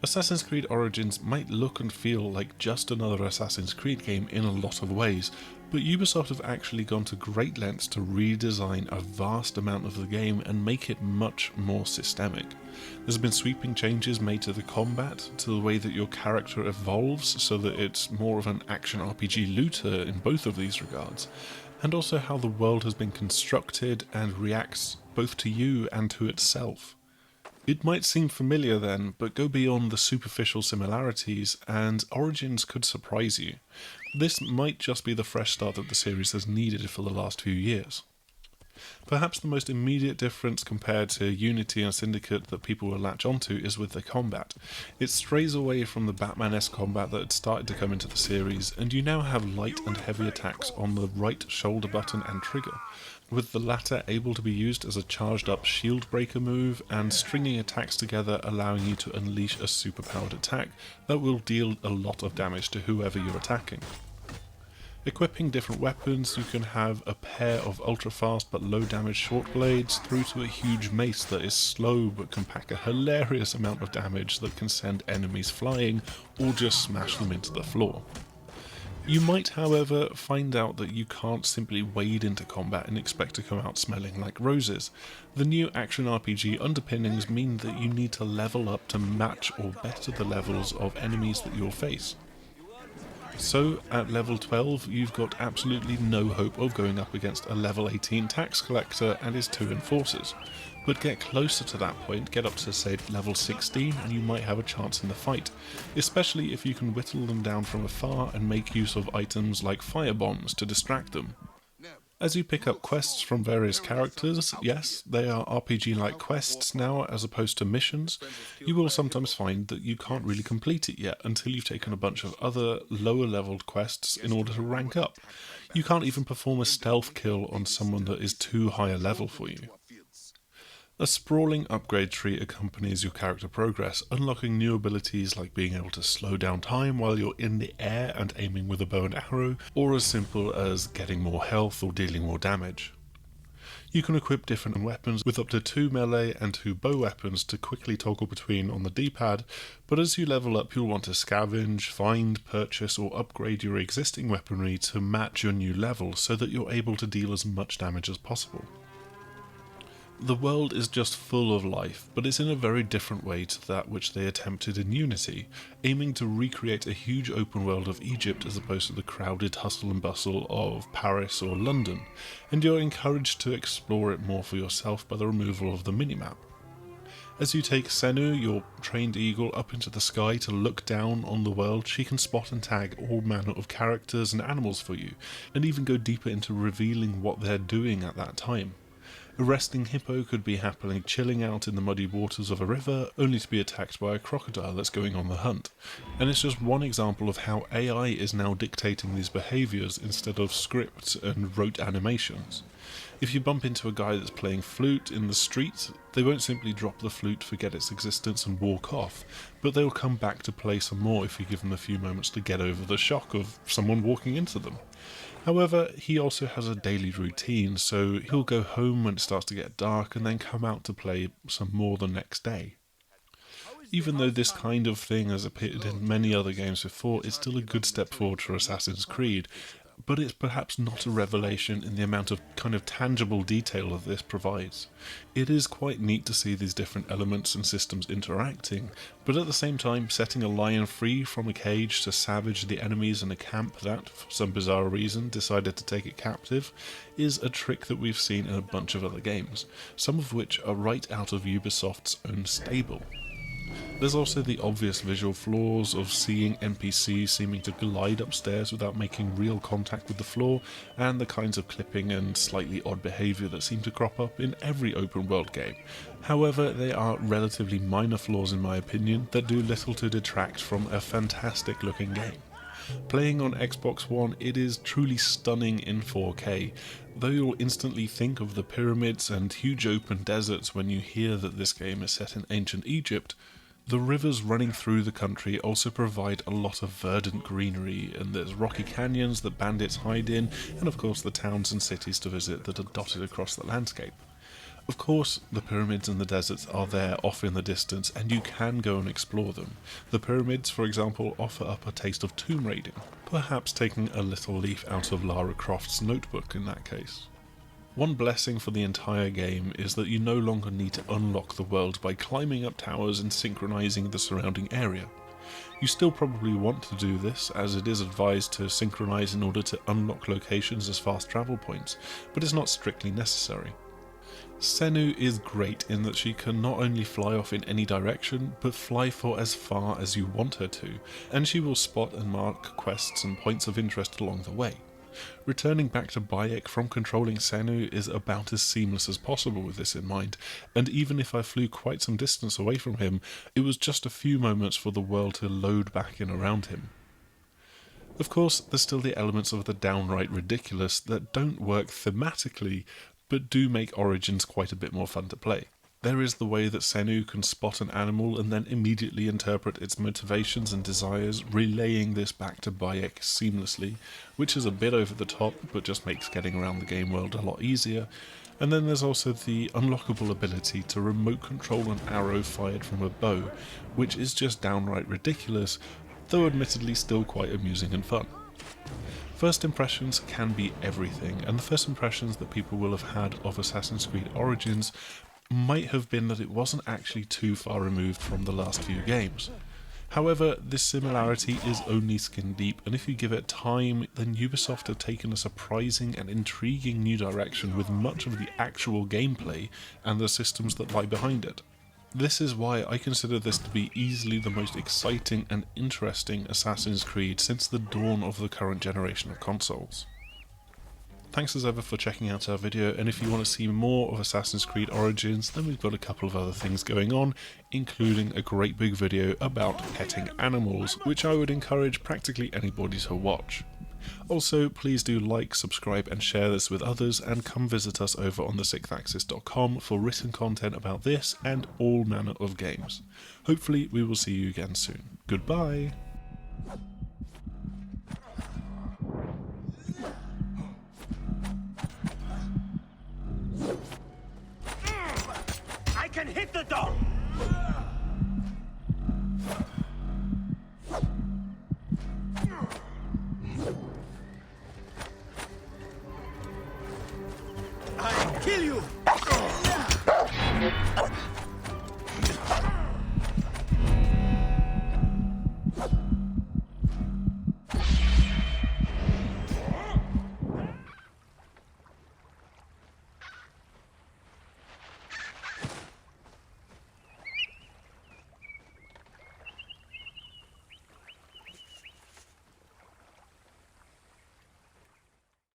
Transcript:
Assassin's Creed Origins might look and feel like just another Assassin's Creed game in a lot of ways, but Ubisoft have actually gone to great lengths to redesign a vast amount of the game and make it much more systemic. There's been sweeping changes made to the combat, to the way that your character evolves so that it's more of an action RPG looter in both of these regards, and also how the world has been constructed and reacts both to you and to itself. It might seem familiar then, but go beyond the superficial similarities and Origins could surprise you. This might just be the fresh start that the series has needed for the last few years. Perhaps the most immediate difference compared to Unity and Syndicate that people will latch onto is with the combat. It strays away from the Batman-esque combat that had started to come into the series, and you now have light and heavy attacks on the right shoulder button and trigger, with the latter able to be used as a charged up shield breaker move and stringing attacks together allowing you to unleash a superpowered attack that will deal a lot of damage to whoever you're attacking. Equipping different weapons, you can have a pair of ultra fast but low damage short blades through to a huge mace that is slow but can pack a hilarious amount of damage that can send enemies flying or just smash them into the floor. You might, however, find out that you can't simply wade into combat and expect to come out smelling like roses. The new action RPG underpinnings mean that you need to level up to match or better the levels of enemies that you'll face. So, at level 12, you've got absolutely no hope of going up against a level 18 tax collector and his 2 enforcers. But get closer to that point, get up to say level 16 and you might have a chance in the fight, especially if you can whittle them down from afar and make use of items like firebombs to distract them. As you pick up quests from various characters, yes, they are RPG-like quests now as opposed to missions, you will sometimes find that you can't really complete it yet until you've taken a bunch of other lower-leveled quests in order to rank up. You can't even perform a stealth kill on someone that is too high a level for you. A sprawling upgrade tree accompanies your character progress, unlocking new abilities like being able to slow down time while you're in the air and aiming with a bow and arrow, or as simple as getting more health or dealing more damage. You can equip different weapons with up to 2 melee and 2 bow weapons to quickly toggle between on the D-pad, but as you level up you'll want to scavenge, find, purchase or upgrade your existing weaponry to match your new level so that you're able to deal as much damage as possible. The world is just full of life, but it's in a very different way to that which they attempted in Unity, aiming to recreate a huge open world of Egypt as opposed to the crowded hustle and bustle of Paris or London, and you're encouraged to explore it more for yourself by the removal of the minimap. As you take Senu, your trained eagle, up into the sky to look down on the world, she can spot and tag all manner of characters and animals for you, and even go deeper into revealing what they're doing at that time. A resting hippo could be happily chilling out in the muddy waters of a river, only to be attacked by a crocodile that's going on the hunt. And it's just one example of how AI is now dictating these behaviours instead of scripts and rote animations. If you bump into a guy that's playing flute in the street, they won't simply drop the flute, forget its existence and walk off, but they'll come back to play some more if you give them a few moments to get over the shock of someone walking into them. However, he also has a daily routine, so he'll go home when it starts to get dark and then come out to play some more the next day. Even though this kind of thing has appeared in many other games before, it's still a good step forward for Assassin's Creed, but it's perhaps not a revelation in the amount of kind of tangible detail that this provides. It is quite neat to see these different elements and systems interacting, but at the same time setting a lion free from a cage to savage the enemies in a camp that, for some bizarre reason, decided to take it captive, is a trick that we've seen in a bunch of other games, some of which are right out of Ubisoft's own stable. There's also the obvious visual flaws of seeing NPCs seeming to glide upstairs without making real contact with the floor, and the kinds of clipping and slightly odd behaviour that seem to crop up in every open world game. However, they are relatively minor flaws in my opinion that do little to detract from a fantastic looking game. Playing on Xbox One, it is truly stunning in 4K, though you'll instantly think of the pyramids and huge open deserts when you hear that this game is set in ancient Egypt. The rivers running through the country also provide a lot of verdant greenery, and there's rocky canyons that bandits hide in, and of course the towns and cities to visit that are dotted across the landscape. Of course, the pyramids and the deserts are there off in the distance, and you can go and explore them. The pyramids, for example, offer up a taste of tomb raiding, perhaps taking a little leaf out of Lara Croft's notebook in that case. One blessing for the entire game is that you no longer need to unlock the world by climbing up towers and synchronizing the surrounding area. You still probably want to do this, as it is advised to synchronize in order to unlock locations as fast travel points, but it's not strictly necessary. Senu is great in that she can not only fly off in any direction, but fly for as far as you want her to, and she will spot and mark quests and points of interest along the way. Returning back to Bayek from controlling Senu is about as seamless as possible with this in mind, and even if I flew quite some distance away from him, it was just a few moments for the world to load back in around him. Of course, there's still the elements of the downright ridiculous that don't work thematically, but do make Origins quite a bit more fun to play. There is the way that Senu can spot an animal and then immediately interpret its motivations and desires, relaying this back to Bayek seamlessly, which is a bit over the top, but just makes getting around the game world a lot easier. And then there's also the unlockable ability to remote control an arrow fired from a bow, which is just downright ridiculous, though admittedly still quite amusing and fun. First impressions can be everything, and the first impressions that people will have had of Assassin's Creed Origins might have been that it wasn't actually too far removed from the last few games. However, this similarity is only skin deep, and if you give it time, then Ubisoft have taken a surprising and intriguing new direction with much of the actual gameplay and the systems that lie behind it. This is why I consider this to be easily the most exciting and interesting Assassin's Creed since the dawn of the current generation of consoles. Thanks as ever for checking out our video, and if you want to see more of Assassin's Creed Origins, then we've got a couple of other things going on, including a great big video about petting animals, which I would encourage practically anybody to watch. Also, please do like, subscribe and share this with others, and come visit us over on thesixthaxis.com for written content about this and all manner of games. Hopefully we will see you again soon. Goodbye!